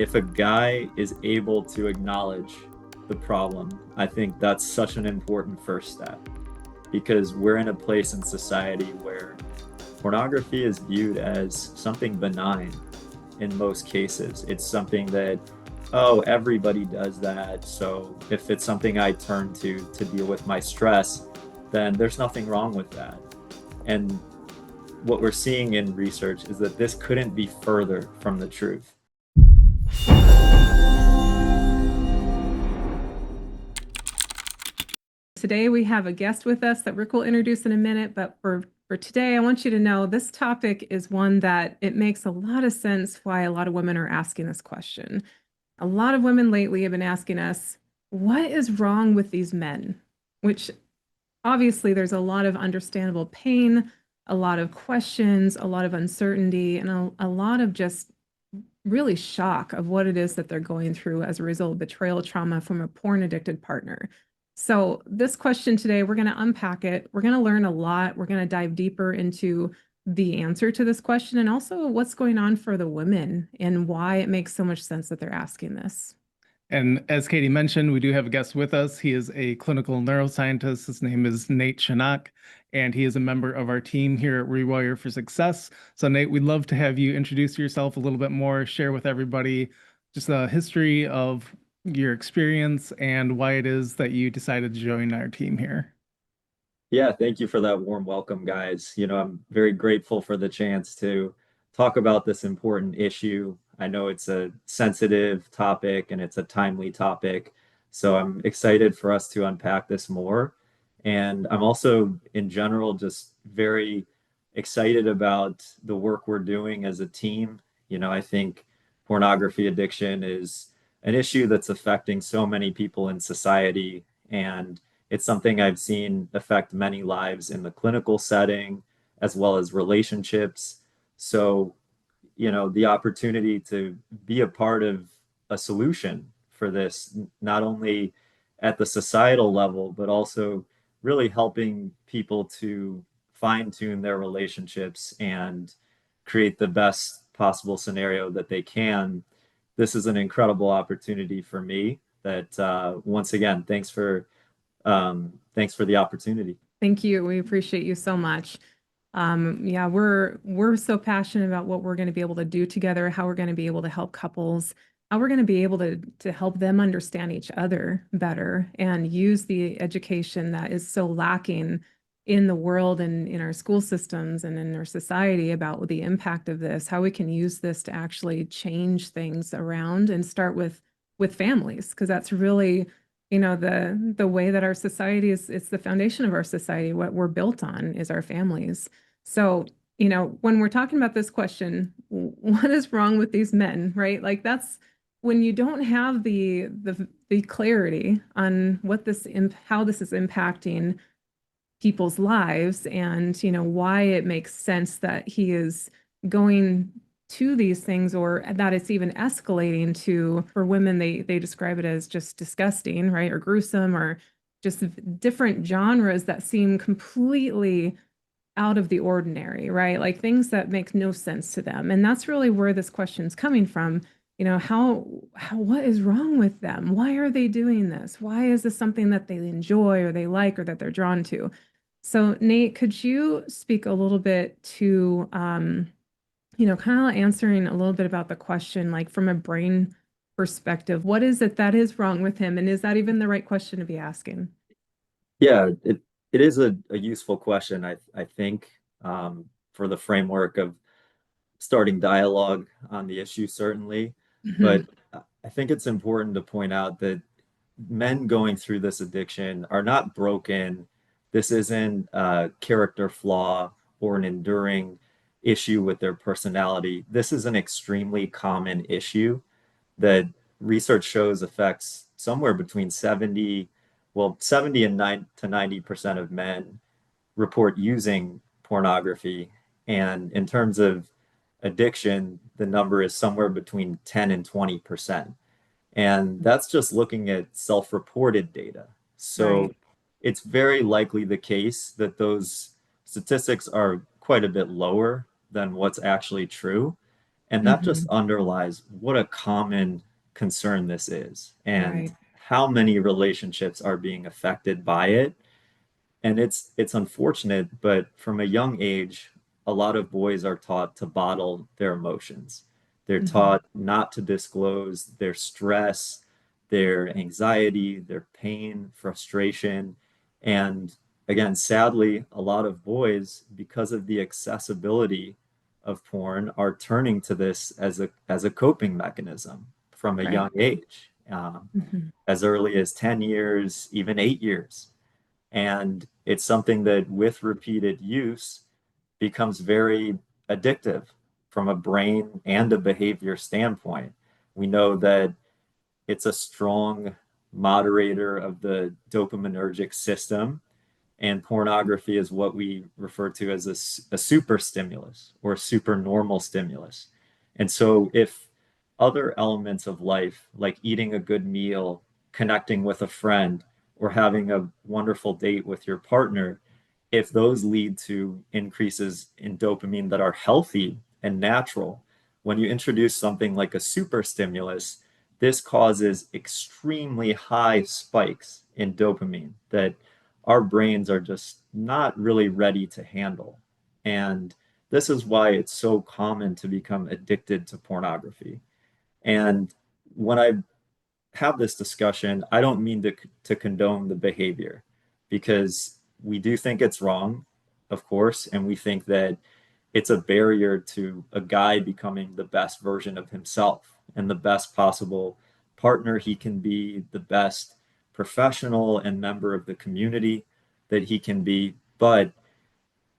if a guy is able to acknowledge the problem, I think that's such an important first step because we're in a place in society where pornography is viewed as something benign in most cases. It's something that, oh, everybody does that. So if it's something I turn to deal with my stress, then there's nothing wrong with that. And what we're seeing in research is that this couldn't be further from the truth. Today we have a guest with us that Rick will introduce in a minute, but for today, I want you to know this topic is one that it makes a lot of sense why a lot of women are asking this question. A lot of women lately have been asking us, what is wrong with these men? Which obviously there's a lot of understandable pain, a lot of questions, a lot of uncertainty, and a lot of just really shock of what it is that they're going through as a result of betrayal trauma from a porn addicted partner. So this question today, we're going to unpack it. We're going to learn a lot. We're going to dive deeper into the answer to this question and also what's going on for the women and why it makes so much sense that they're asking this. And as Katie mentioned, we do have a guest with us. He is a clinical neuroscientist. His name is Nate Shanok, and he is a member of our team here at Rewire for Success. So Nate, we'd love to have you introduce yourself a little bit more, share with everybody just a history of your experience and why it is that you decided to join our team here. Yeah, thank you for that warm welcome, guys. I'm very grateful for the chance to talk about this important issue. I know it's a sensitive topic and it's a timely topic. So I'm excited for us to unpack this more. And I'm also, in general, just very excited about the work we're doing as a team. I think pornography addiction is an issue that's affecting so many people in society. And it's something I've seen affect many lives in the clinical setting as well as relationships. So, the opportunity to be a part of a solution for this, not only at the societal level, but also really helping people to fine tune their relationships and create the best possible scenario that they can. This is an incredible opportunity for me that, once again, thanks for the opportunity. Thank you. We appreciate you so much. Yeah, we're so passionate about what we're going to be able to do together, how we're going to be able to help couples, how we're going to be able to help them understand each other better and use the education that is so lacking in the world and in our school systems and in our society about the impact of this, how we can use this to actually change things around and start with families, because that's really the way that our society is. It's the foundation of our society. What we're built on is our families. So when we're talking about this question, what is wrong with these men, right? Like that's when you don't have the clarity on how this is impacting people's lives and why it makes sense that he is going to these things, or that it's even escalating to, for women, they describe it as just disgusting, right? Or gruesome, or just different genres that seem completely out of the ordinary, right? Like things that make no sense to them. And that's really where this question's coming from. What is wrong with them? Why are they doing this? Why is this something that they enjoy or they like or that they're drawn to? So Nate, could you speak a little bit to kind of answering a little bit about the question, like from a brain perspective, what is it that is wrong with him? And is that even the right question to be asking? Yeah, it is a useful question, I think, for the framework of starting dialogue on the issue, certainly. Mhm. But I think it's important to point out that men going through this addiction are not broken. This isn't a character flaw or an enduring issue with their personality. This is an extremely common issue that research shows affects somewhere between 70 and 9 to 90% of men report using pornography. And in terms of addiction, the number is somewhere between 10 and 20%. And that's just looking at self-reported data. So Right. it's very likely the case that those statistics are quite a bit lower than what's actually true. And that just Mhm. underlies what a common concern this is and Right. how many relationships are being affected by it. And it's unfortunate, but from a young age, a lot of boys are taught to bottle their emotions. They're Mhm. taught not to disclose their stress, their anxiety, their pain, frustration. And again, sadly, a lot of boys, because of the accessibility of porn, are turning to this as a coping mechanism from a Right. young age, Mhm. as early as 10 years, even 8 years. And it's something that with repeated use becomes very addictive from a brain and a behavior standpoint. We know that it's a strong moderator of the dopaminergic system, and pornography is what we refer to as a super stimulus or a super normal stimulus. And so, if other elements of life, like eating a good meal, connecting with a friend, or having a wonderful date with your partner, if those lead to increases in dopamine that are healthy and natural, when you introduce something like a super stimulus, this causes extremely high spikes in dopamine that our brains are just not really ready to handle. And this is why it's so common to become addicted to pornography. And when I have this discussion, I don't mean to condone the behavior because we do think it's wrong, of course, and we think that it's a barrier to a guy becoming the best version of himself and the best possible partner he can be, the best professional and member of the community that he can be. But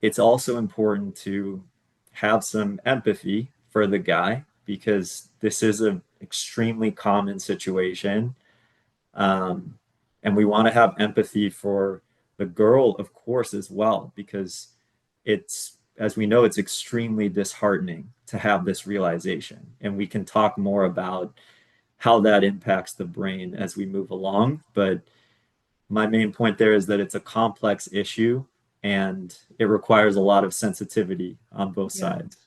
it's also important to have some empathy for the guy because this is an extremely common situation. Um, and we want to have empathy for the girl, of course, as well, because it's, as we know, it's extremely disheartening to have this realization. And we can talk more about how that impacts the brain as we move along. But my main point there is that it's a complex issue and it requires a lot of sensitivity on both Yeah, sides.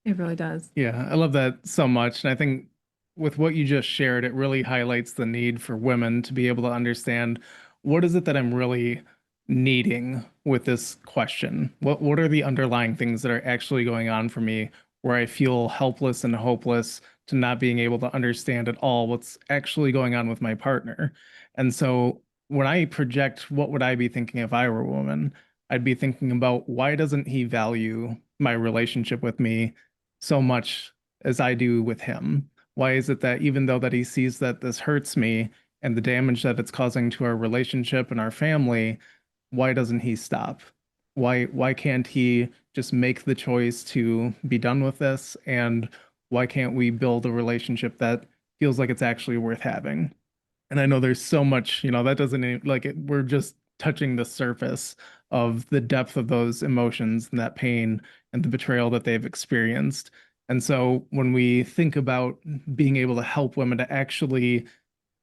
it really does. Yeah, I love that so much. And I think with what you just shared, it really highlights the need for women to be able to understand what is it that I'm really needing with this question? What are the underlying things that are actually going on for me where I feel helpless and hopeless to not being able to understand at all what's actually going on with my partner? And so when I project what would I be thinking if I were a woman, I'd be thinking about why doesn't he value my relationship with me so much as I do with him? Why is it that even though that he sees that this hurts me and the damage that it's causing to our relationship and our family, why doesn't he stop? Why can't he just make the choice to be done with this? And why can't we build a relationship that feels like it's actually worth having? And I know there's so much, that doesn't like it, we're just touching the surface of the depth of those emotions and that pain and the betrayal that they've experienced. And so when we think about being able to help women to actually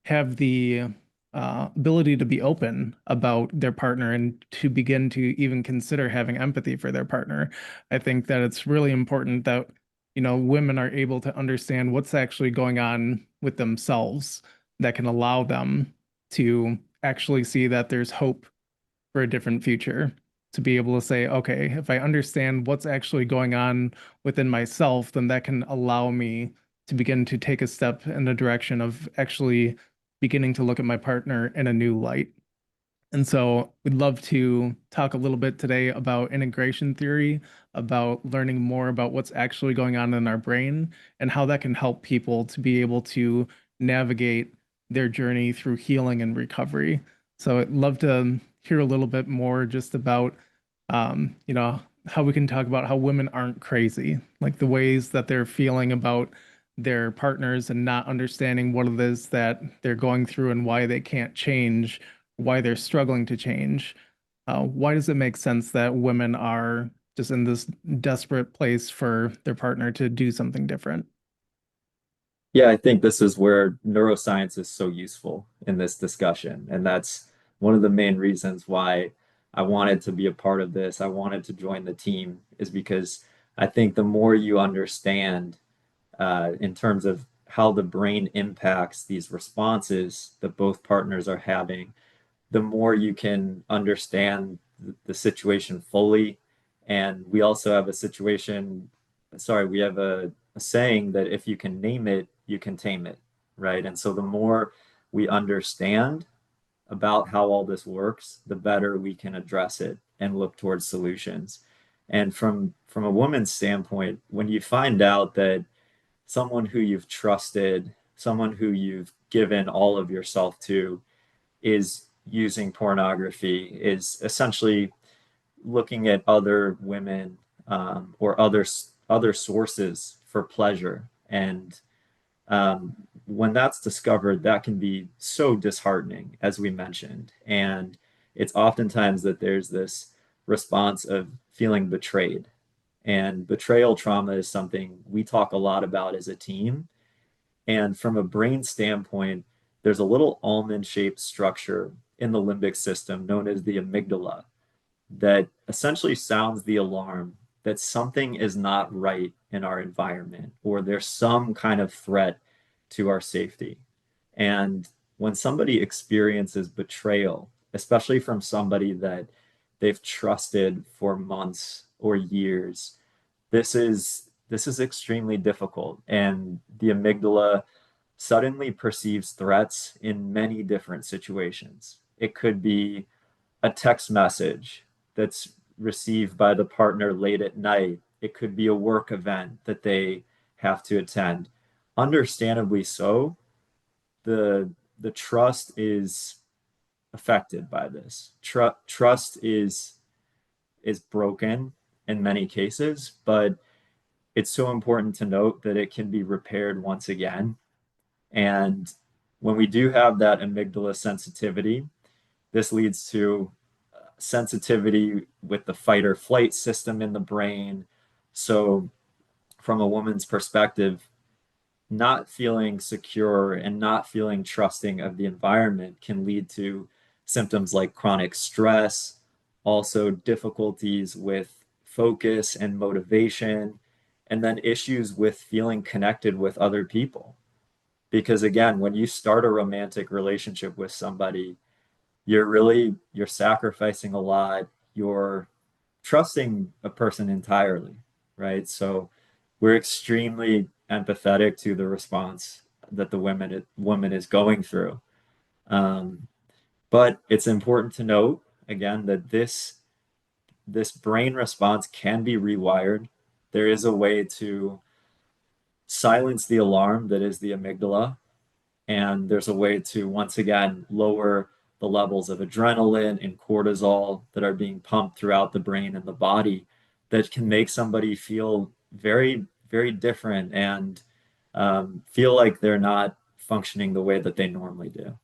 have the ability to be open about their partner and to begin to even consider having empathy for their partner, I think that it's really important that, women are able to understand what's actually going on with themselves that can allow them to actually see that there's hope for a different future. To be able to say, okay, if I understand what's actually going on within myself, then that can allow me to begin to take a step in the direction of actually beginning to look at my partner in a new light. And so we'd love to talk a little bit today about integration theory, about learning more about what's actually going on in our brain and how that can help people to be able to navigate their journey through healing and recovery. So I'd love to hear a little bit more just about, how we can talk about how women aren't crazy, like the ways that they're feeling about their partners and not understanding what it is that they're going through and why they can't change, why they're struggling to change. Why does it make sense that women are just in this desperate place for their partner to do something different? Yeah, I think this is where neuroscience is so useful in this discussion. And that's one of the main reasons why I wanted to be a part of this. I wanted to join the team, is because I think the more you understand in terms of how the brain impacts these responses that both partners are having, the more you can understand the situation fully. And we also have a situation, sorry, we have a saying that if you can name it, you can tame it, right? And so the more we understand about how all this works, the better we can address it and look towards solutions. And from a woman's standpoint, when you find out that someone who you've trusted, someone who you've given all of yourself to, is using pornography, is essentially looking at other women or other sources for pleasure. And when that's discovered, that can be so disheartening, as we mentioned. And it's oftentimes that there's this response of feeling betrayed. And betrayal trauma is something we talk a lot about as a team. And from a brain standpoint, there's a little almond shaped structure in the limbic system known as the amygdala that essentially sounds the alarm that something is not right in our environment or there's some kind of threat to our safety. And when somebody experiences betrayal, especially from somebody that they've trusted for months or years, this is extremely difficult. And the amygdala suddenly perceives threats in many different situations. It could be a text message that's received by the partner late at night. It could be a work event that they have to attend. Understandably so, the trust is affected by this. Trust is broken in many cases, but it's so important to note that it can be repaired once again. And when we do have that amygdala sensitivity, this leads to sensitivity with the fight or flight system in the brain. So, from a woman's perspective, not feeling secure and not feeling trusting of the environment can lead to symptoms like chronic stress, also difficulties with focus and motivation, and then issues with feeling connected with other people. Because again, when you start a romantic relationship with somebody, you're sacrificing a lot. You're trusting a person entirely, right? So we're extremely empathetic to the response that the woman is going through. Um, but it's important to note again that this brain response can be rewired. There is a way to silence the alarm that is the amygdala, and there's a way to once again lower the levels of adrenaline and cortisol that are being pumped throughout the brain and the body that can make somebody feel very, very different and feel like they're not functioning the way that they normally do.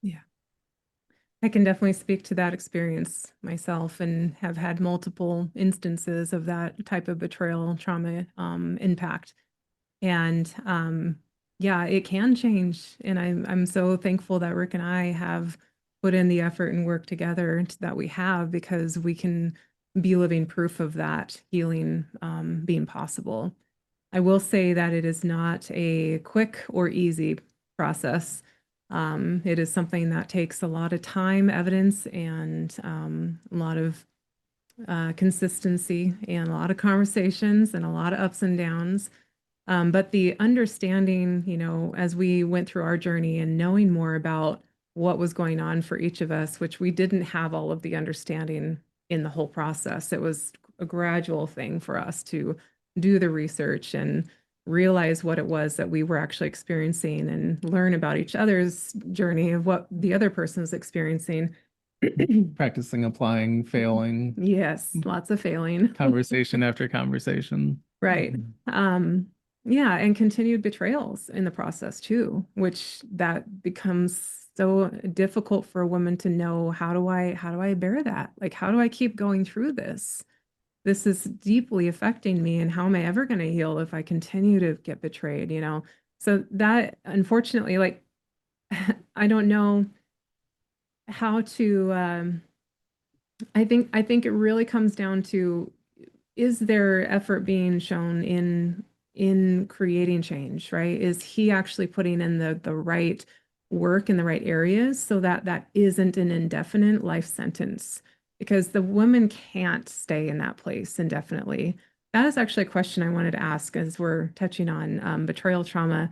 Yeah. I can definitely speak to that experience myself and have had multiple instances of that type of betrayal trauma impact. And yeah, it can change. And I'm so thankful that Rick and I have put in the effort and work together that we have, because we can be living proof of that healing being possible. I will say that it is not a quick or easy process. It is something that takes a lot of time, evidence, and a lot of consistency and a lot of conversations and a lot of ups and downs. But the understanding, as we went through our journey and knowing more about what was going on for each of us, which we didn't have all of the understanding in the whole process. It was a gradual thing for us to do the research and realize what it was that we were actually experiencing and learn about each other's journey of what the other person's experiencing. Practicing, applying, failing, Yes, lots of failing. conversation after conversation. Right. Yeah, and continued betrayals in the process too, which that becomes so difficult for a woman to know, how do I bear that? Like, how do I keep going through this? This is deeply affecting me, and how am I ever going to heal if I continue to get betrayed, So that, unfortunately, like, I don't know how to I think it really comes down to, is there effort being shown in in creating change, right? Is he actually putting in the right work in the right areas so that that isn't an indefinite life sentence? Because the woman can't stay in that place indefinitely. That is actually a question I wanted to ask as we're touching on betrayal trauma.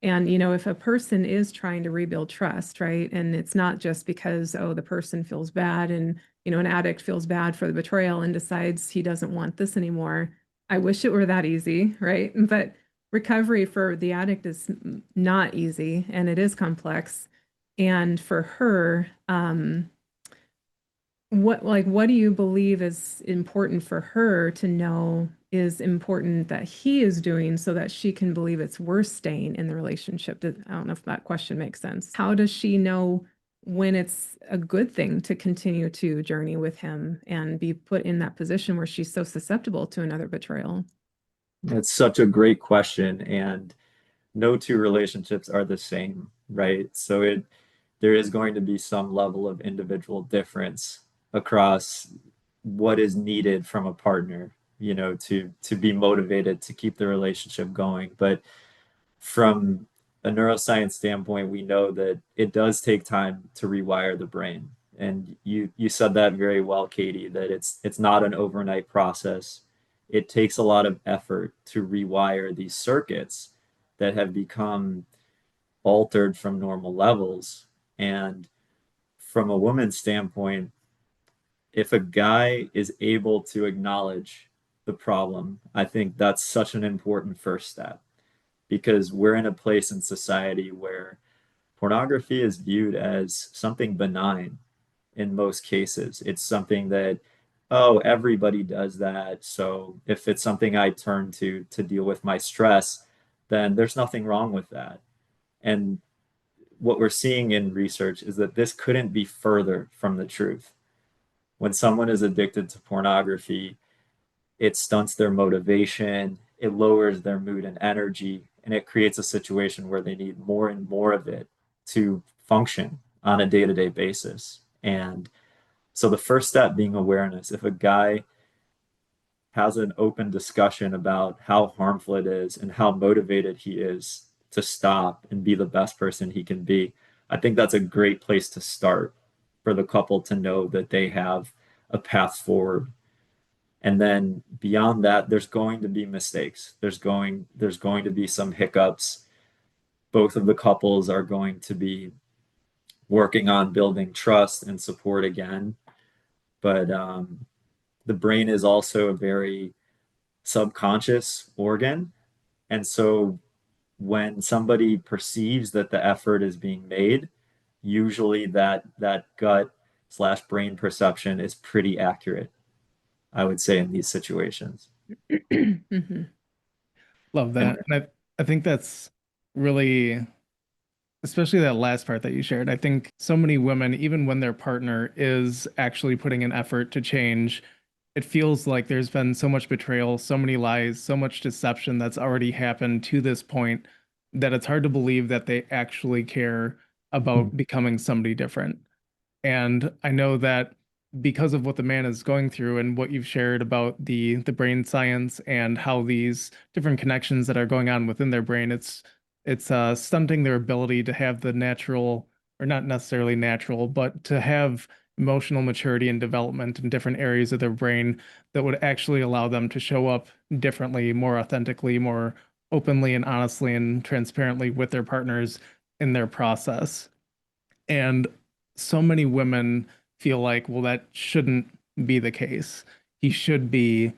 And, if a person is trying to rebuild trust, right? And it's not just because, oh, the person feels bad and, an addict feels bad for the betrayal and decides he doesn't want this anymore. I wish it were that easy, right? But recovery for the addict is not easy and it is complex. And for her, what do you believe is important for her to know is important that he is doing so that she can believe it's worth staying in the relationship? I don't know if that question makes sense. How does she know when it's a good thing to continue to journey with him and be put in that position where she's so susceptible to another betrayal? That's such a great question, and no two relationships are the same, right? So there is going to be some level of individual difference across what is needed from a partner, to be motivated to keep the relationship going. But from a neuroscience standpoint, we know that it does take time to rewire the brain. And you said that very well, Katie, that it's not an overnight process. It takes a lot of effort to rewire these circuits that have become altered from normal levels. And from a woman's standpoint, if a guy is able to acknowledge the problem, I think that's such an important first step because we're in a place in society where pornography is viewed as something benign in most cases. It's something that, oh, everybody does that. So if it's something I turn to deal with my stress, then there's nothing wrong with that. And what we're seeing in research is that this couldn't be further from the truth. When someone is addicted to pornography, it stunts their motivation, it lowers their mood and energy, and it creates a situation where they need more and more of it to function on a day to day basis. And so the first step being awareness. If a guy has an open discussion about how harmful it is and how motivated he is to stop and be the best person he can be, I think that's a great place to start for the couple to know that they have a path forward. And then beyond that, there's going to be mistakes. There's going to be some hiccups. Both of the couples are going to be working on building trust and support again. But the brain is also a very subconscious organ. And so when somebody perceives that the effort is being made, usually that gut slash brain perception is pretty accurate, I would say, in these situations. Mhm. Love And that. And I think that's really, especially that last part that you shared. I think so many women, even when their partner is actually putting an effort to change, it feels like there's been so much betrayal, so many lies, so much deception that's already happened to this point that it's hard to believe that they actually care about becoming somebody different. And I know that because of what the man is going through and what you've shared about the brain science and how these different connections that are going on within their brain, it's stunting their ability to have the natural, or not necessarily natural, but to have emotional maturity and development in different areas of their brain that would actually allow them to show up differently, more authentically, more openly and honestly and transparently with their partners in their process. And so many women feel like, well, that shouldn't be the case. He should be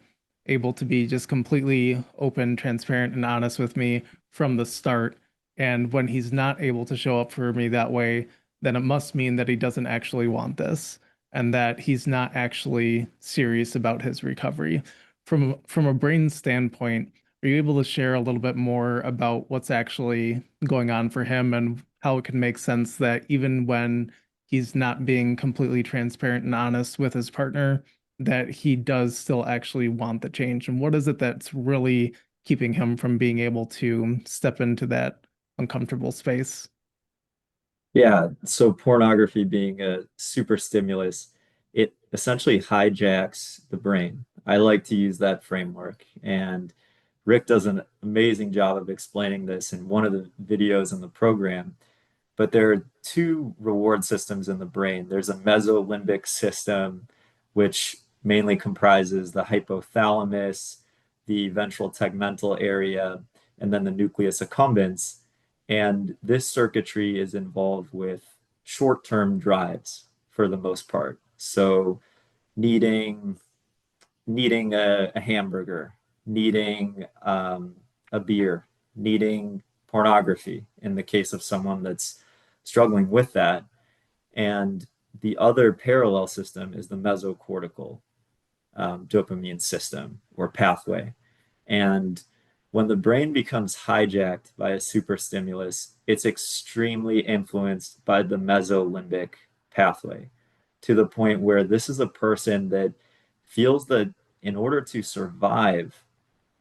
able to be just completely open, transparent, and honest with me from the start. And when he's not able to show up for me that way, then it must mean that he doesn't actually want this and that he's not actually serious about his recovery. From a brain standpoint, are you able to share a little bit more about what's actually going on for him and how it can make sense that even when he's not being completely transparent and honest with his partner, that he does still actually want the change? And what is it that's really keeping him from being able to step into that uncomfortable space? yeah, so pornography being a super stimulus, it essentially hijacks the brain. I like to use that framework. And Rick does an amazing job of explaining this in one of the videos in the program. But there are two reward systems in the brain. There's a mesolimbic system, which mainly comprises the hypothalamus, the ventral tegmental area, and then the nucleus accumbens. And this circuitry is involved with short-term drives for the most part. So needing needing a hamburger, needing a beer, needing pornography in the case of someone that's struggling with that. And the other parallel system is the mesocortical dopamine system or pathway. And when the brain becomes hijacked by a super stimulus, it's extremely influenced by the mesolimbic pathway to the point where this is a person that feels that in order to survive,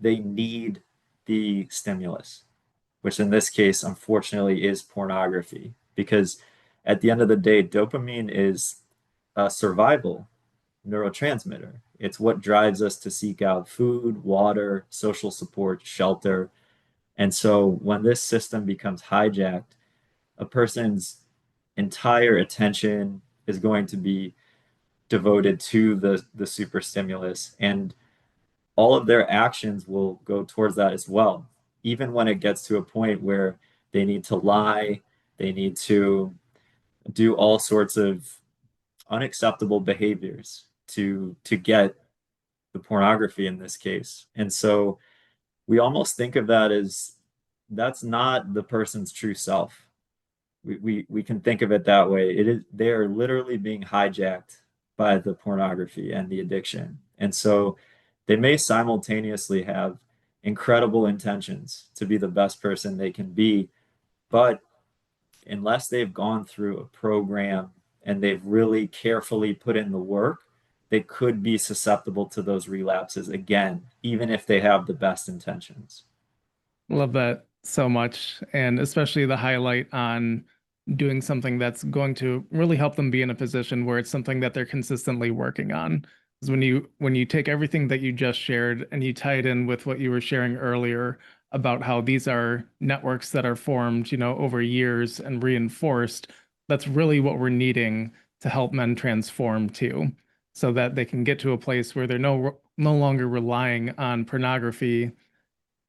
they need the stimulus, which in this case, unfortunately, is pornography. Because at the end of the day, dopamine is a survival neurotransmitter. It's what drives us to seek out food, water, social support, shelter. And so when this system becomes hijacked, a person's entire attention is going to be devoted to the super stimulus, and all of their actions will go towards that as well. Even when it gets to a point where they need to lie, they need to do all sorts of unacceptable behaviors to get the pornography in this case. And so we almost think of that as that's not the person's true self. We can think of it that way. It is they are literally being hijacked by the pornography and the addiction. And so they may simultaneously have incredible intentions to be the best person they can be, but unless they've gone through a program and they've really carefully put in the work, they could be susceptible to those relapses again, even if they have the best intentions. Love that so much. And especially the highlight on doing something that's going to really help them be in a position where it's something that they're consistently working on. Because when you take everything that you just shared and you tie it in with what you were sharing earlier about how these are networks that are formed, over years and reinforced, that's really what we're needing to help men transform to, so that they can get to a place where they're no longer relying on pornography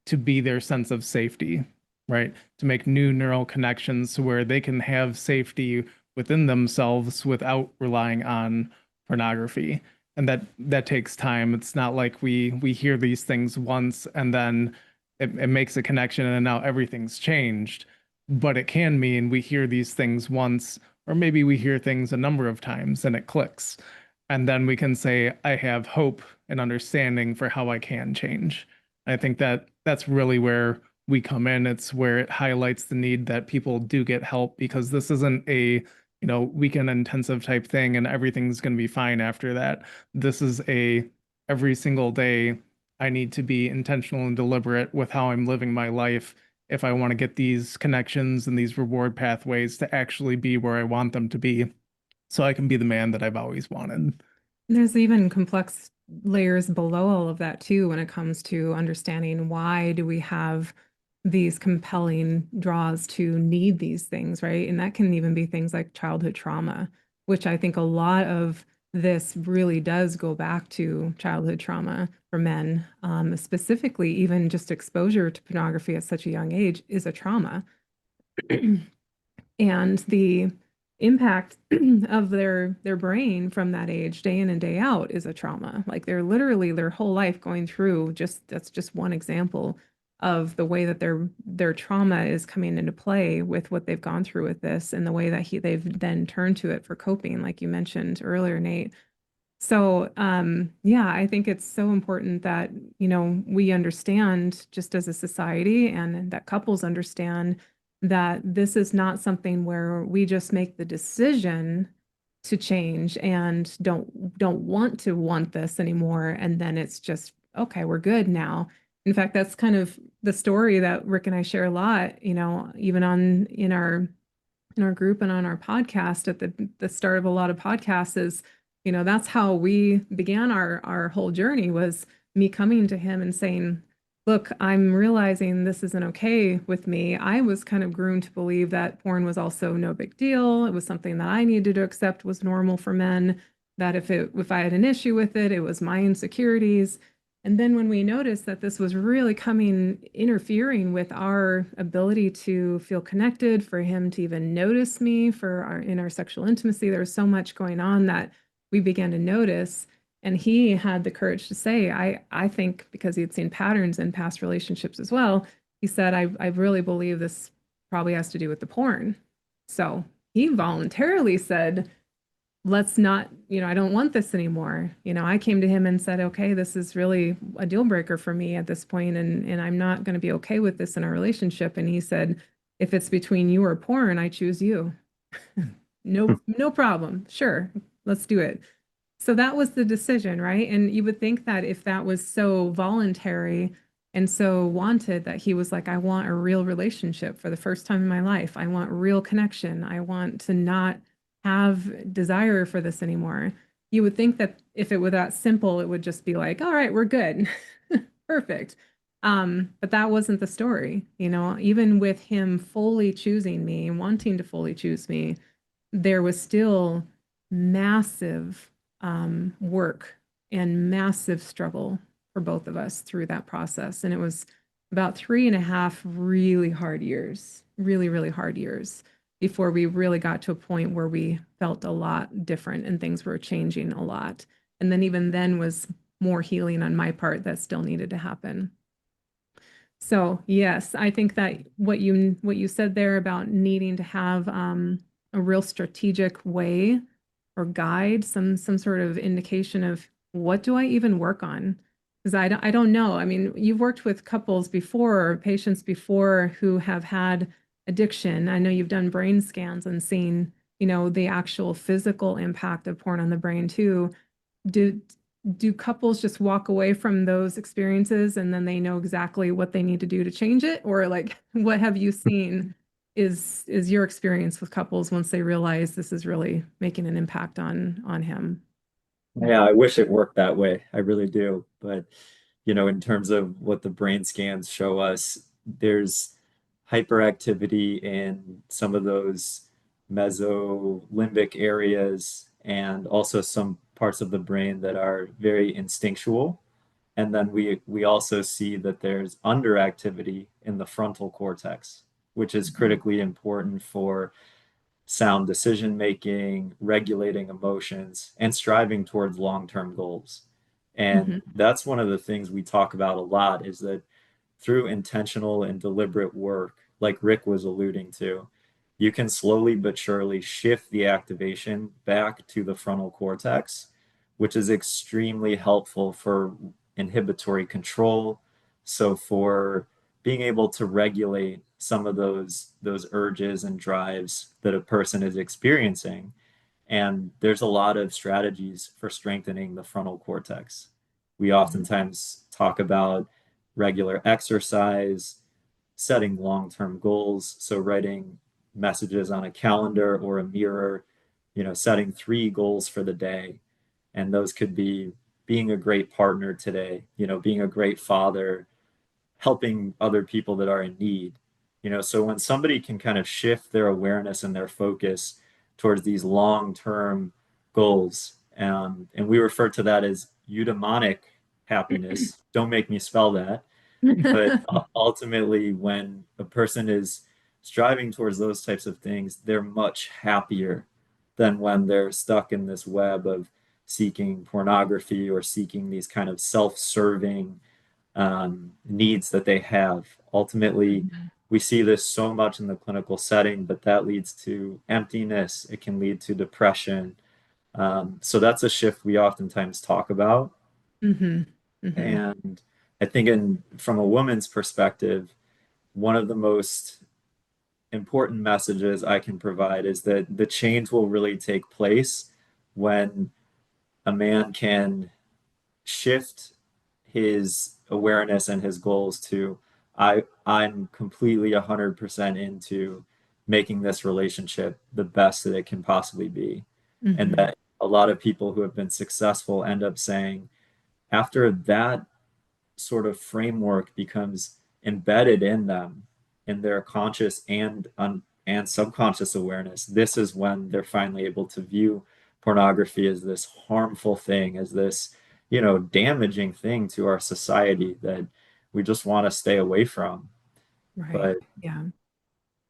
to be their sense of safety, right? To make new neural connections to where they can have safety within themselves without relying on pornography. And that takes time. It's not like we hear these things once and then it makes a connection and now everything's changed. But it can mean we hear these things once, or maybe we hear things a number of times and it clicks. And then we can say, I have hope and understanding for how I can change. I think that that's really where we come in. It's where it highlights the need that people do get help, because this isn't a, weekend intensive type thing and everything's going to be fine after that. This is a every single day I need to be intentional and deliberate with how I'm living my life if I want to get these connections and these reward pathways to actually be where I want them to be, so I can be the man that I've always wanted. There's even complex layers below all of that too when it comes to understanding why do we have these compelling draws to need these things, right? And that can even be things like childhood trauma, which I think a lot of this really does go back to childhood trauma for men. Specifically, even just exposure to pornography at such a young age is a trauma. And the impact of their brain from that age, day in and day out, is a trauma. Like they're literally their whole life going through that's just one example of the way that their trauma is coming into play with what they've gone through with this, and the way that they've then turned to it for coping, like you mentioned earlier, Nate. So, yeah, I think it's so important that, we understand just as a society, and that couples understand that this is not something where we just make the decision to change and don't want this anymore, and then it's just, okay, we're good now. In fact, that's kind of the story that Rick and I share a lot, even in our group and on our podcast at the start of a lot of podcasts is, that's how we began our whole journey, was me coming to him and saying, look, I'm realizing this isn't okay with me. I was kind of groomed to believe that porn was also no big deal. It was something that I needed to accept was normal for men, that if I had an issue with it, it was my insecurities. And then when we noticed that this was really interfering with our ability to feel connected, for him to even notice me in our sexual intimacy, there was so much going on that we began to notice. And he had the courage to say, I think because he had seen patterns in past relationships as well, he said, I really believe this probably has to do with the porn. So he voluntarily said, let's not, I don't want this anymore. I came to him and said, okay, this is really a deal breaker for me at this point, and I'm not going to be okay with this in our relationship. And he said, if it's between you or porn, I choose you. No problem. Sure, let's do it. So that was the decision, right? And you would think that if that was so voluntary and so wanted, that he was like, I want a real relationship for the first time in my life. I want real connection. I want to not have desire for this anymore. You would think that if it were that simple, it would just be like, all right, we're good. Perfect. But that wasn't the story, even with him fully choosing me, wanting to fully choose me, there was still massive work and massive struggle for both of us through that process. And it was about 3.5 really hard years, really, really hard years before we really got to a point where we felt a lot different and things were changing a lot. And then even then was more healing on my part that still needed to happen. So yes, I think that what you said there about needing to have a real strategic way or guide, some sort of indication of what do I even work on? Because I don't know. I mean, you've worked with couples before or patients before who have had addiction. I know you've done brain scans and seen, the actual physical impact of porn on the brain too. Do do couples just walk away from those experiences and then they know exactly what they need to do to change it? Or like what have you seen is your experience with couples once they realize this is really making an impact on him? Yeah, I wish it worked that way. I really do. But, in terms of what the brain scans show us, there's hyperactivity in some of those mesolimbic areas and also some parts of the brain that are very instinctual. And then we also see that there's underactivity in the frontal cortex, which is Mhm. critically important for sound decision making, regulating emotions, and striving towards long-term goals. And Mhm. that's one of the things we talk about a lot is that through intentional and deliberate work, like Rick was alluding to, you can slowly but surely shift the activation back to the frontal cortex, which is extremely helpful for inhibitory control. So for being able to regulate some of those urges and drives that a person is experiencing. And there's a lot of strategies for strengthening the frontal cortex. We Mhm. oftentimes talk about regular exercise, setting long-term goals. So writing messages on a calendar or a mirror, setting 3 goals for the day. And those could be being a great partner today, being a great father, helping other people that are in need. So when somebody can kind of shift their awareness and their focus towards these long-term goals, and we refer to that as eudaimonic happiness. Don't make me spell that. But ultimately, when a person is striving towards those types of things, they're much happier than when they're stuck in this web of seeking pornography or seeking these kind of self-serving needs that they have. Ultimately, Mhm. we see this so much in the clinical setting, but that leads to emptiness. It can lead to depression. So that's a shift we oftentimes talk about. Mhm. Mhm. And I think from a woman's perspective, one of the most important messages I can provide is that the change will really take place when a man can shift his awareness and his goals to I'm completely 100% into making this relationship the best that it can possibly be. And Mhm. that a lot of people who have been successful end up saying after that sort of framework becomes embedded in them, in their conscious and subconscious awareness, this is when they're finally able to view pornography as this harmful thing, as this, damaging thing to our society that we just want to stay away from. Right. But Yeah.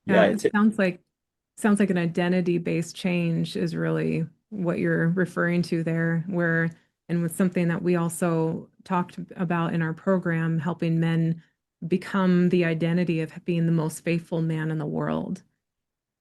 yeah, It sounds like an identity-based change is really what you're referring to there, where and with something that we also talked about in our program, helping men become the identity of being the most faithful man in the world.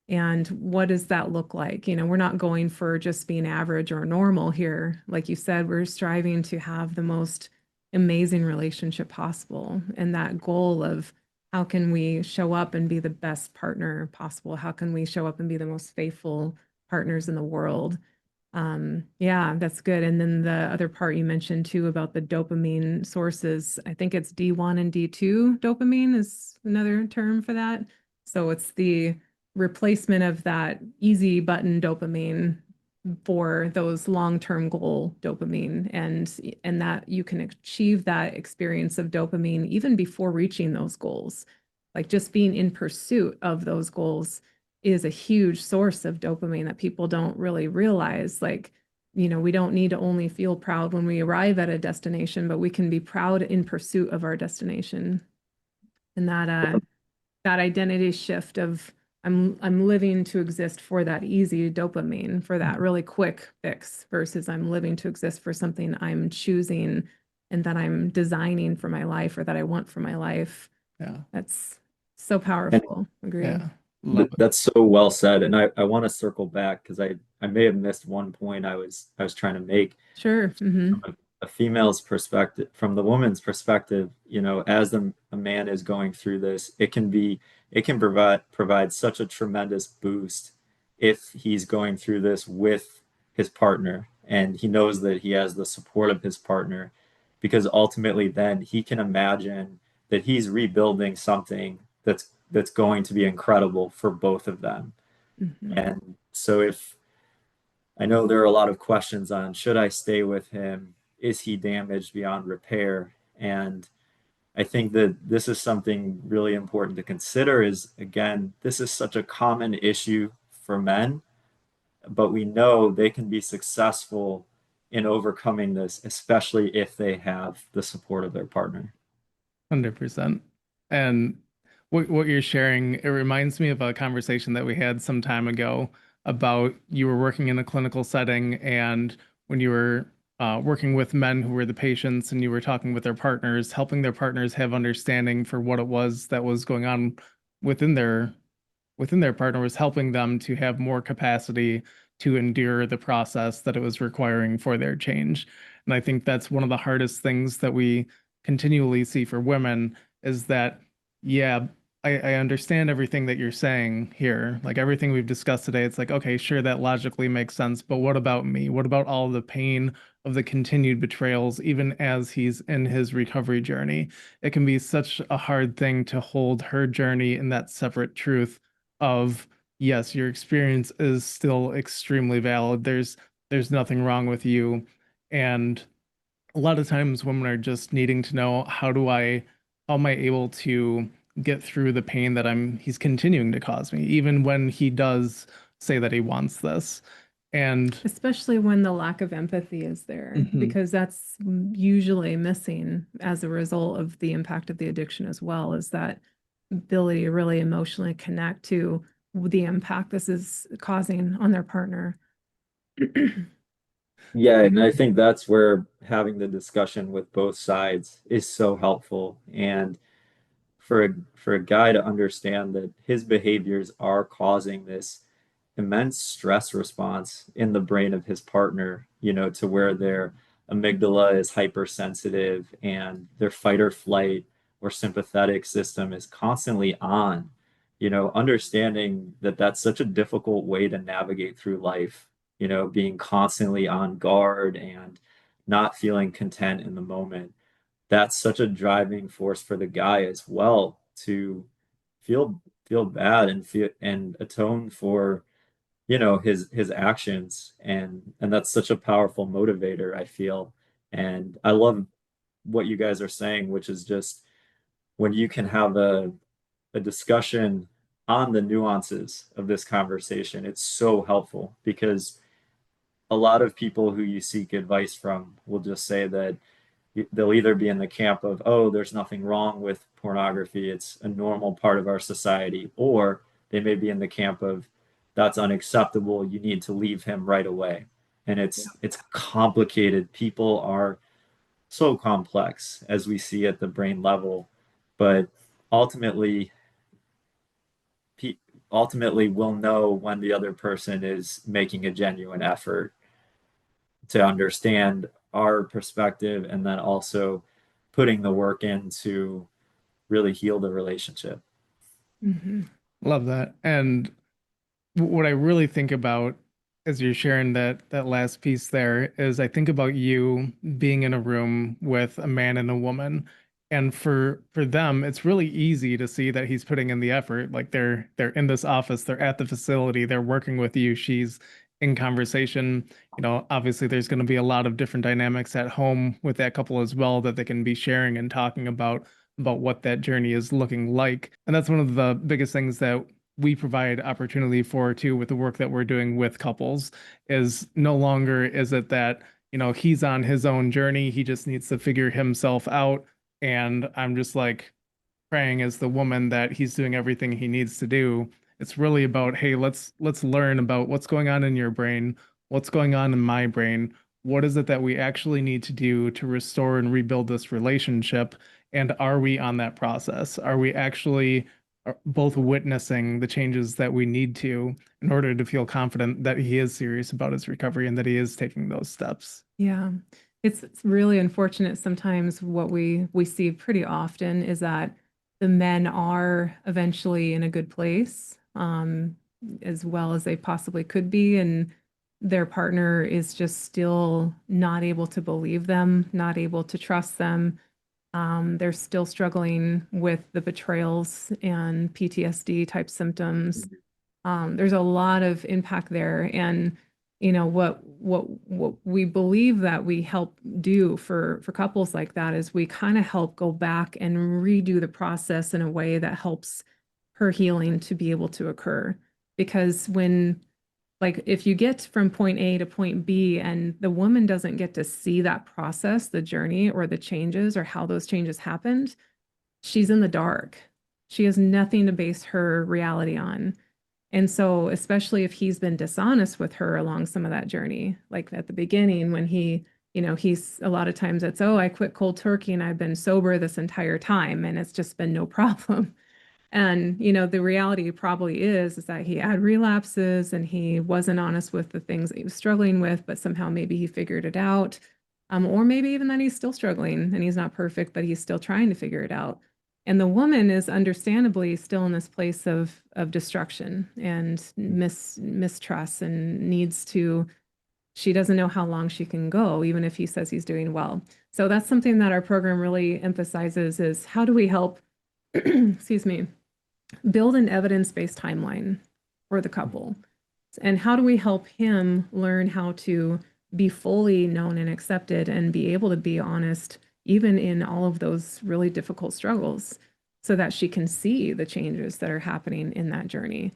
And what does that look like? We're not going for just being average or normal here. Like you said, we're striving to have the most amazing relationship possible. And that goal of how can we show up and be the best partner possible? How can we show up and be the most faithful partners in the world? Yeah, that's good. And then the other part you mentioned too about the dopamine sources, I think it's D1 and D2 dopamine is another term for that. So it's the replacement of that easy button dopamine for those long-term goal dopamine and that you can achieve that experience of dopamine even before reaching those goals. Like just being in pursuit of those goals is a huge source of dopamine that people don't really realize. Like, we don't need to only feel proud when we arrive at a destination, but we can be proud in pursuit of our destination. And that identity shift of I'm living to exist for that easy dopamine, for that really quick fix versus I'm living to exist for something I'm choosing and that I'm designing for my life or that I want for my life. Yeah. That's so and powerful. Agree. Yeah. Love it. that's so well said. And I want to circle back because I may have missed one point I was trying to make. Sure. From a female's perspective, from the woman's perspective, as a man is going through this, it can provide such a tremendous boost if he's going through this with his partner and he knows that he has the support of his partner, because ultimately then he can imagine that he's rebuilding something that's going to be incredible for both of them. Hmm. And so if I know there are a lot of questions on should I stay with him? Is he damaged beyond repair? And I think that this is something really important to consider is again, this is such a common issue for men, but we know they can be successful in overcoming this, especially if they have the support of their partner. 100%. And what you're sharing, it reminds me of a conversation that we had some time ago about you were working in a clinical setting and when you were working with men who were the patients and you were talking with their partners, helping their partners have understanding for what it was that was going on within their partner was helping them to have more capacity to endure the process that it was requiring for their change. And I think that's one of the hardest things that we continually see for women is that, yeah, I understand everything that you're saying here. Like everything we've discussed today, it's like, okay, sure, that logically makes sense. But what about me? What about all the pain of the continued betrayals, even as he's in his recovery journey? It can be such a hard thing to hold her journey in that separate truth of yes, your experience is still extremely valid. There's nothing wrong with you. And a lot of times women are just needing to know how am I able to get through the pain that he's continuing to cause me, even when he does say that he wants this. And Especially when the lack of empathy is there, mhm, because that's usually missing as a result of the impact of the addiction as well, is that ability to really emotionally connect to the impact this is causing on their partner. Yeah, and I think that's where having the discussion with both sides is so helpful. And for a guy to understand that his behaviors are causing this immense stress response in the brain of his partner, to where their amygdala is hypersensitive and their fight or flight or sympathetic system is constantly on, understanding that that's such a difficult way to navigate through life, being constantly on guard and not feeling content in the moment. That's such a driving force for the guy as well to feel bad and feel and atone for his actions, and that's such a powerful motivator, I feel. And I love what you guys are saying, which is just when you can have a discussion on the nuances of this conversation, it's so helpful because a lot of people who you seek advice from will just say that they'll either be in the camp of, oh, there's nothing wrong with pornography, it's a normal part of our society, or they may be in the camp of, that's unacceptable, you need to leave him right away. And it's complicated. People are so complex as we see at the brain level, but ultimately ultimately we'll know when the other person is making a genuine effort to understand our perspective and then also putting the work in to really heal the relationship. Mm-hmm. Love that. And what I really think about as you're sharing that last piece there is I think about you being in a room with a man and a woman. And for them, it's really easy to see that he's putting in the effort. Like they're in this office, they're at the facility, they're working with you, she's in conversation. You know, obviously there's going to be a lot of different dynamics at home with that couple as well that they can be sharing and talking about what that journey is looking like. And that's one of the biggest things that we provide opportunity for too with the work that we're doing with couples is no longer is it that, you know, he's on his own journey, he just needs to figure himself out. And I'm just like praying as the woman that he's doing everything he needs to do. It's really about, hey, let's learn about what's going on in your brain, what's going on in my brain. What is it that we actually need to do to restore and rebuild this relationship? And are we on that process? Are we actually both witnessing the changes that we need to in order to feel confident that he is serious about his recovery and that he is taking those steps? Yeah. It's really unfortunate sometimes what we see pretty often is that the men are eventually in a good place, as well as they possibly could be, and their partner is just still not able to believe them, not able to trust them. They're still struggling with the betrayals and PTSD type symptoms. There's a lot of impact there. And, you know, what we believe that we help do for couples like that is we kind of help go back and redo the process in a way that helps her healing to be able to occur. Because when, like, if you get from point A to point B and the woman doesn't get to see that process, the journey or the changes or how those changes happened, she's in the dark. She has nothing to base her reality on. And so, especially if he's been dishonest with her along some of that journey, like at the beginning when he, you know, he's a lot of times it's, oh, I quit cold turkey and I've been sober this entire time and it's just been no problem. And, you know, the reality probably is that he had relapses and he wasn't honest with the things that he was struggling with, but somehow maybe he figured it out. Or maybe even that he's still struggling and he's not perfect, but he's still trying to figure it out. And the woman is understandably still in this place of destruction and mistrust and needs to, she doesn't know how long she can go, even if he says he's doing well. So that's something that our program really emphasizes is how do we help, excuse me, build an evidence-based timeline for the couple? And how do we help him learn how to be fully known and accepted and be able to be honest, even in all of those really difficult struggles, so that she can see the changes that are happening in that journey?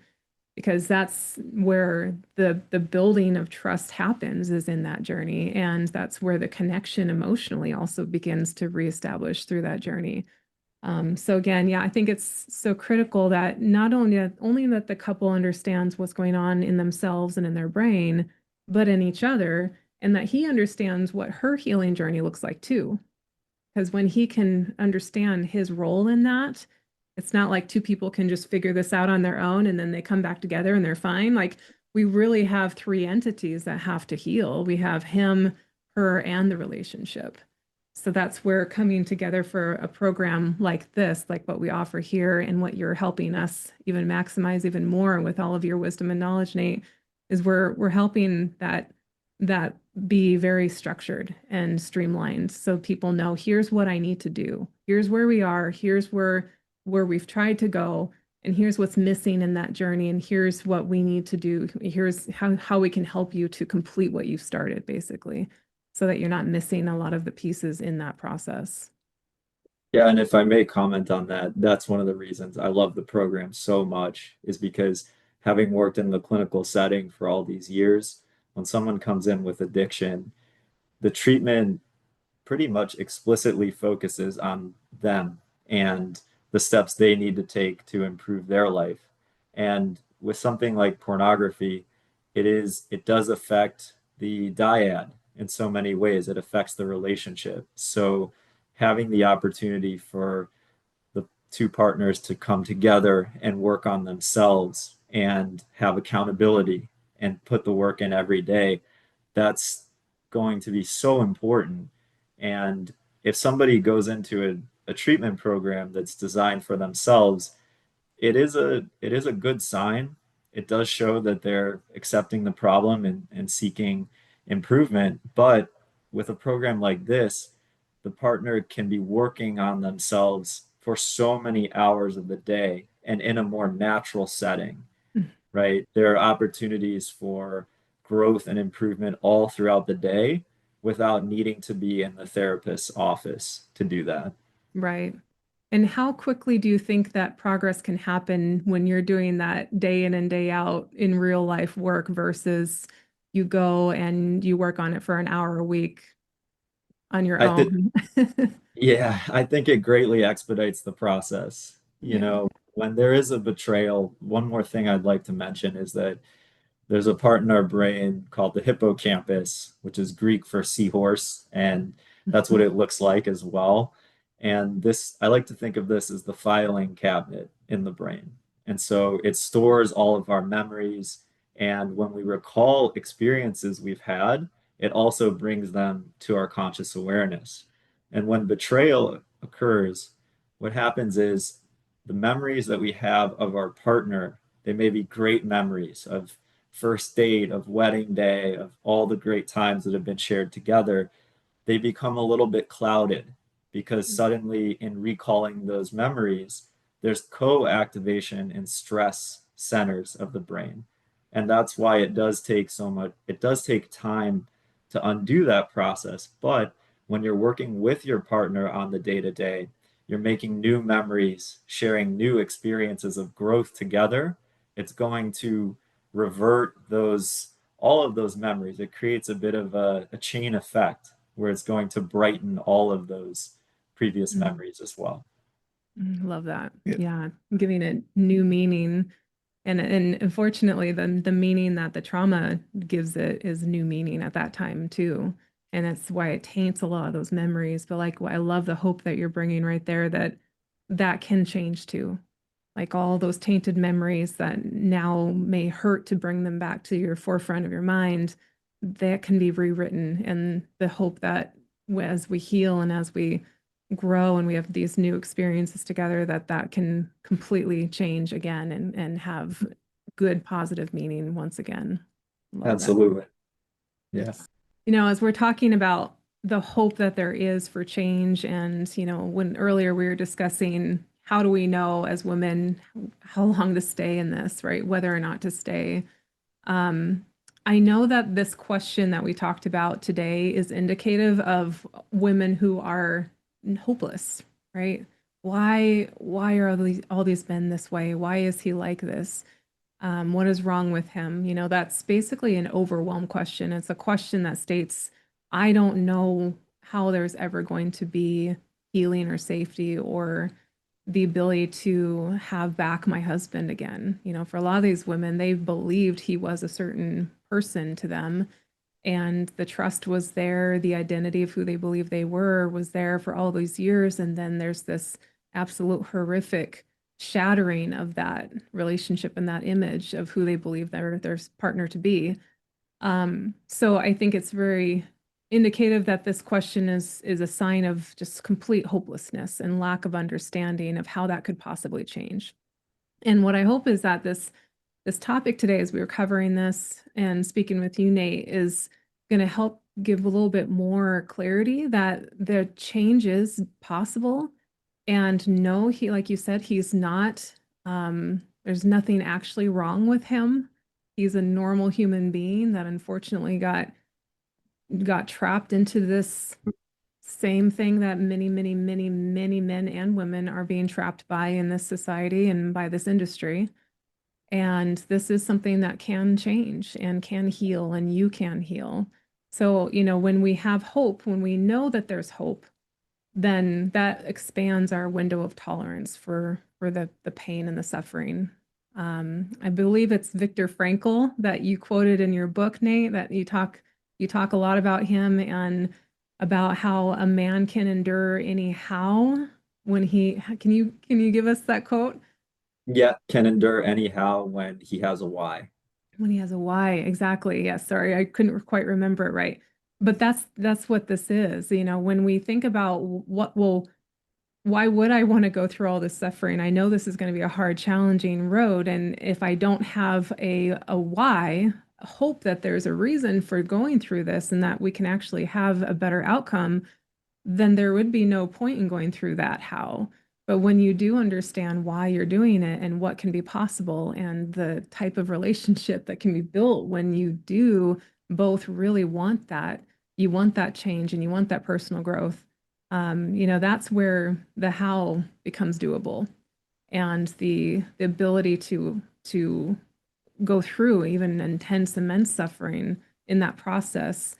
Because that's where the building of trust happens, is in that journey. And that's where the connection emotionally also begins to reestablish through that journey. So again, yeah, I think it's so critical that not only that the couple understands what's going on in themselves and in their brain, but in each other, and that he understands what her healing journey looks like too. Because when he can understand his role in that, it's not like two people can just figure this out on their own and then they come back together and they're fine. Like, we really have three entities that have to heal. We have him, her, and the relationship. So that's where coming together for a program like this, like what we offer here and what you're helping us even maximize even more with all of your wisdom and knowledge, Nate, is we're helping that be very structured and streamlined so people know, here's what I need to do. Here's where we are. Here's where we've tried to go. And here's what's missing in that journey. And here's what we need to do. Here's how we can help you to complete what you've started, basically. so that you're not missing a lot of the pieces in that process. Yeah, and if I may comment on that, that's one of the reasons I love the program so much is because having worked in the clinical setting for all these years, when someone comes in with addiction, the treatment pretty much explicitly focuses on them and the steps they need to take to improve their life. And with something like pornography, it does affect the dyad in so many ways. It affects the relationship. So having the opportunity for the two partners to come together and work on themselves and have accountability and put the work in every day, that's going to be so important. And if somebody goes into a treatment program that's designed for themselves, it is a good sign. It does show that they're accepting the problem and seeking improvement. But with a program like this, the partner can be working on themselves for so many hours of the day and in a more natural setting, right? There are opportunities for growth and improvement all throughout the day without needing to be in the therapist's office to do that. Right. And how quickly do you think that progress can happen when you're doing that day in and day out in real life work versus you go and you work on it for an hour a week on your I think, own? yeah, I think it greatly expedites the process. You Yeah. know, when there is a betrayal, one more thing I'd like to mention is that there's a part in our brain called the hippocampus, which is Greek for seahorse, and that's what it looks like as well. And this, I like to think of this as the filing cabinet in the brain. And so it stores all of our memories. And when we recall experiences we've had, it also brings them to our conscious awareness. And when betrayal occurs, what happens is the memories that we have of our partner, they may be great memories of first date, of wedding day, of all the great times that have been shared together, they become a little bit clouded because suddenly, in recalling those memories, there's co activation in stress centers of the brain. And that's why it does take so much, it does take time to undo that process. But when you're working with your partner on the day to day, you're making new memories, sharing new experiences of growth together. It's going to revert those all of those memories. It creates a bit of a chain effect where it's going to brighten all of those previous Mm, memories as well. love that. Yeah. Yeah, giving it new meaning. And unfortunately, the meaning that the trauma gives it is new meaning at that time too. And that's why it taints a lot of those memories. But like, I love the hope that you're bringing right there that that can change too. Like all those tainted memories that now may hurt to bring them back to your forefront of your mind, that can be rewritten. And the hope that as we heal and as we grow and we have these new experiences together, that that can completely change again and have good positive meaning once again. Love that. Absolutely. Yeah. Yes. You know, as we're talking about the hope that there is for change, and, you know, when earlier we were discussing how do we know as women how long to stay in this, right? Whether or not to stay. Um, I know that this question that we talked about today is indicative of women who are hopeless, right? Why are all these men this way? Why is he like this? What is wrong with him? You know, that's basically an overwhelm question. It's a question that states, I don't know how there's ever going to be healing or safety or the ability to have back my husband again. You know, for a lot of these women, they believed he was a certain person to them, and the trust was there, the identity of who they believed they were was there for all these years. And then there's this absolute horrific shattering of that relationship and that image of who they believe their partner to be. So I think it's very indicative that this question is a sign of just complete hopelessness and lack of understanding of how that could possibly change. And what I hope is that this topic today, as we were covering this and speaking with you, Nate, is going to help give a little bit more clarity that the change is possible. And no, he, like you said, he's not, there's nothing actually wrong with him. He's a normal human being that unfortunately got got trapped into this same thing that many, many, many, many men and women are being trapped by in this society and by this industry. And this is something that can change and can heal, and you can heal. So, when we have hope, when we know that there's hope, then that expands our window of tolerance for the pain and the suffering. I believe it's Viktor Frankl that you quoted in your book, Nate, that you talk a lot about him and about how a man can endure anyhow when can you give us that quote? Yeah, can endure anyhow when he has a why. When he has a why, exactly. Yeah, sorry, I couldn't quite remember it right. But that's what this is. When we think about why would I want to go through all this suffering? I know this is going to be a hard, challenging road. And if I don't have a why, hope that there's a reason for going through this and that we can actually have a better outcome, then there would be no point in going through that how. But when you do understand why you're doing it and what can be possible and the type of relationship that can be built when you do both really want that, you want that change and you want that personal growth, that's where the how becomes doable, and the ability to go through even intense, immense suffering in that process,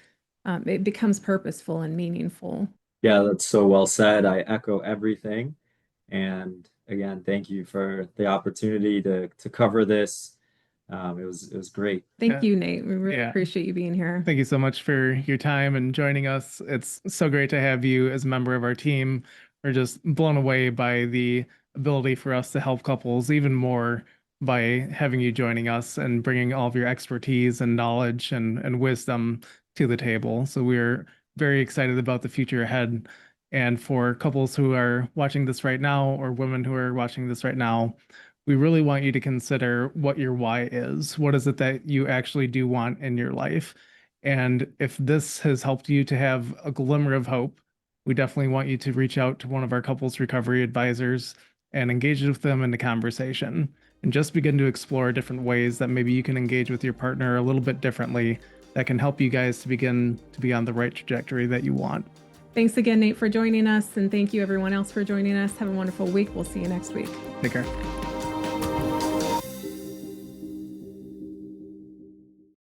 it becomes purposeful and meaningful. Yeah, that's so well said. I echo everything. And again, thank you for the opportunity to cover this. It was great. Thank you, Nate. We really Yeah. appreciate you being here. Thank you so much for your time and joining us. It's so great to have you as a member of our team. We're just blown away by the ability for us to help couples even more by having you joining us and bringing all of your expertise and knowledge and wisdom to the table. So we're very excited about the future ahead. And for couples who are watching this right now, or women who are watching this right now, we really want you to consider what your why is. What is it that you actually do want in your life? And if this has helped you to have a glimmer of hope, we definitely want you to reach out to one of our couples recovery advisors and engage with them in the conversation and just begin to explore different ways that maybe you can engage with your partner a little bit differently that can help you guys to begin to be on the right trajectory that you want. Thanks again, Nate, for joining us. And thank you, everyone else, for joining us. Have a wonderful week. We'll see you next week. Take care.